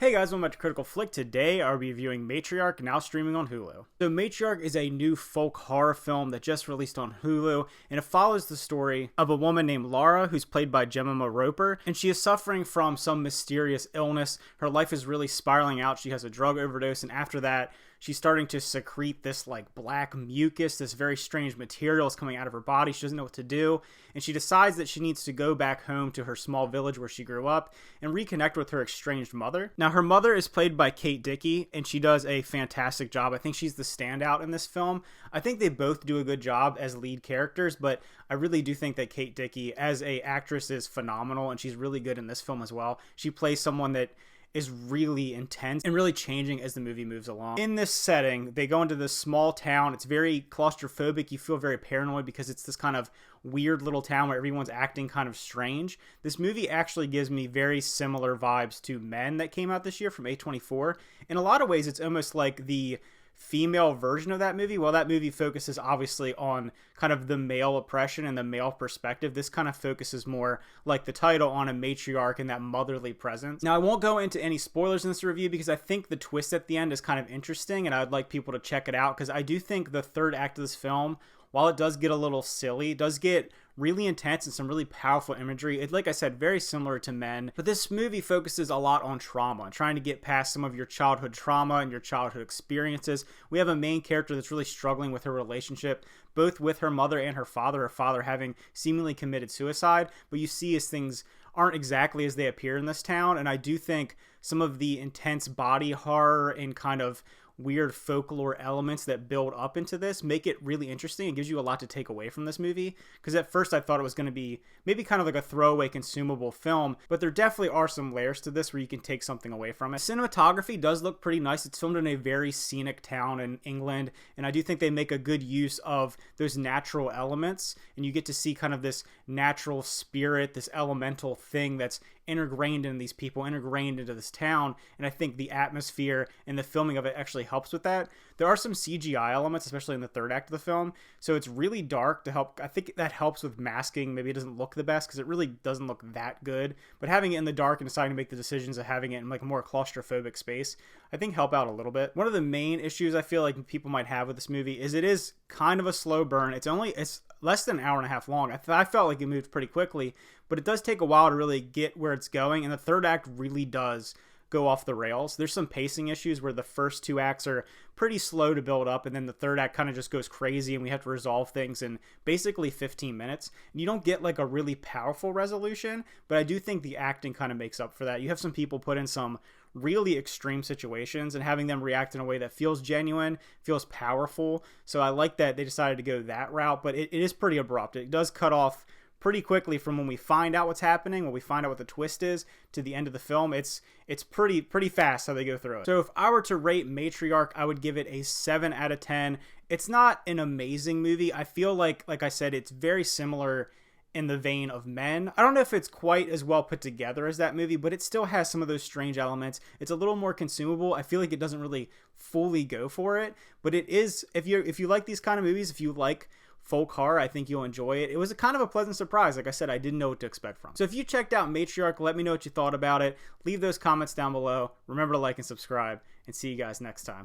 Hey guys, welcome back to Critical Flick. Today I'll be reviewing Matriarch, now streaming on Hulu. So Matriarch is a new folk horror film that just released on Hulu, and it follows the story of a woman named Laura, who's played by Jemima Roper, and she is suffering from some mysterious illness. Her life is really spiraling out. She has a drug overdose, and after that, she's starting to secrete this like black mucus, this very strange material is coming out of her body. She doesn't know what to do, and she decides that she needs to go back home to her small village where she grew up and reconnect with her estranged mother. Now, her mother is played by Kate Dickie, and she does a fantastic job. I think she's the standout in this film. I think they both do a good job as lead characters, but I really do think that Kate Dickie as a actress is phenomenal, and she's really good in this film as well. She plays someone that is really intense and really changing as the movie moves along. In this setting, they go into this small town. It's very claustrophobic. You feel very paranoid because it's this kind of weird little town where everyone's acting kind of strange. This movie actually gives me very similar vibes to Men that came out this year from A24. In a lot of ways, it's almost like the female version of that movie. While that movie focuses obviously on kind of the male oppression and the male perspective, this kind of focuses more, like the title, on a matriarch and that motherly presence. Now, I won't go into any spoilers in this review because I think the twist at the end is kind of interesting, and I'd like people to check it out because I do think the third act of this film, while it does get a little silly, does get really intense and some really powerful imagery. It, like I said, very similar to Men, but this movie focuses a lot on trauma, trying to get past some of your childhood trauma and your childhood experiences. We have a main character that's really struggling with her relationship, both with her mother and her father having seemingly committed suicide, but you see as things aren't exactly as they appear in this town, and I do think some of the intense body horror and kind of weird folklore elements that build up into this make it really interesting. It gives you a lot to take away from this movie, because at first I thought it was going to be maybe kind of like a throwaway consumable film, but there definitely are some layers to this where you can take something away from it. Cinematography does look pretty nice. It's filmed in a very scenic town in England, and I do think they make a good use of those natural elements, and you get to see kind of this natural spirit, this elemental thing that's ingrained in these people, ingrained into this town, and I think the atmosphere and the filming of it actually helps with that. There are some CGI elements, especially in the third act of the film, so it's really dark to help. I think that helps with masking. Maybe it doesn't look the best because it really doesn't look that good, but having it in the dark and deciding to make the decisions of having it in like a more claustrophobic space, I think help out a little bit. One of the main issues I feel like people might have with this movie is it is kind of a slow burn. It's less than an hour and a half long. I felt like it moved pretty quickly, but it does take a while to really get where it's going, and the third act really does go off the rails. There's some pacing issues where the first two acts are pretty slow to build up, and then the third act kind of just goes crazy, and we have to resolve things in basically 15 minutes. And you don't get like a really powerful resolution, but I do think the acting kind of makes up for that. You have some people put in some really extreme situations, and having them react in a way that feels genuine, feels powerful. So I like that they decided to go that route, but it is pretty abrupt. It does cut off pretty quickly from when we find out what's happening, when we find out what the twist is, to the end of the film. It's pretty fast how they go through it. So if I were to rate Matriarch, I would give it a 7 out of 10. It's not an amazing movie. I feel like I said, it's very similar in the vein of Men. I don't know if it's quite as well put together as that movie, but it still has some of those strange elements. It's a little more consumable. I feel like it doesn't really fully go for it, but it is, if you like these kind of movies, if you like folk horror, I think you'll enjoy it. It was a kind of a pleasant surprise. Like I said, I didn't know what to expect from it. So if you checked out Matriarch, let me know what you thought about it. Leave those comments down below. Remember to like and subscribe, and see you guys next time.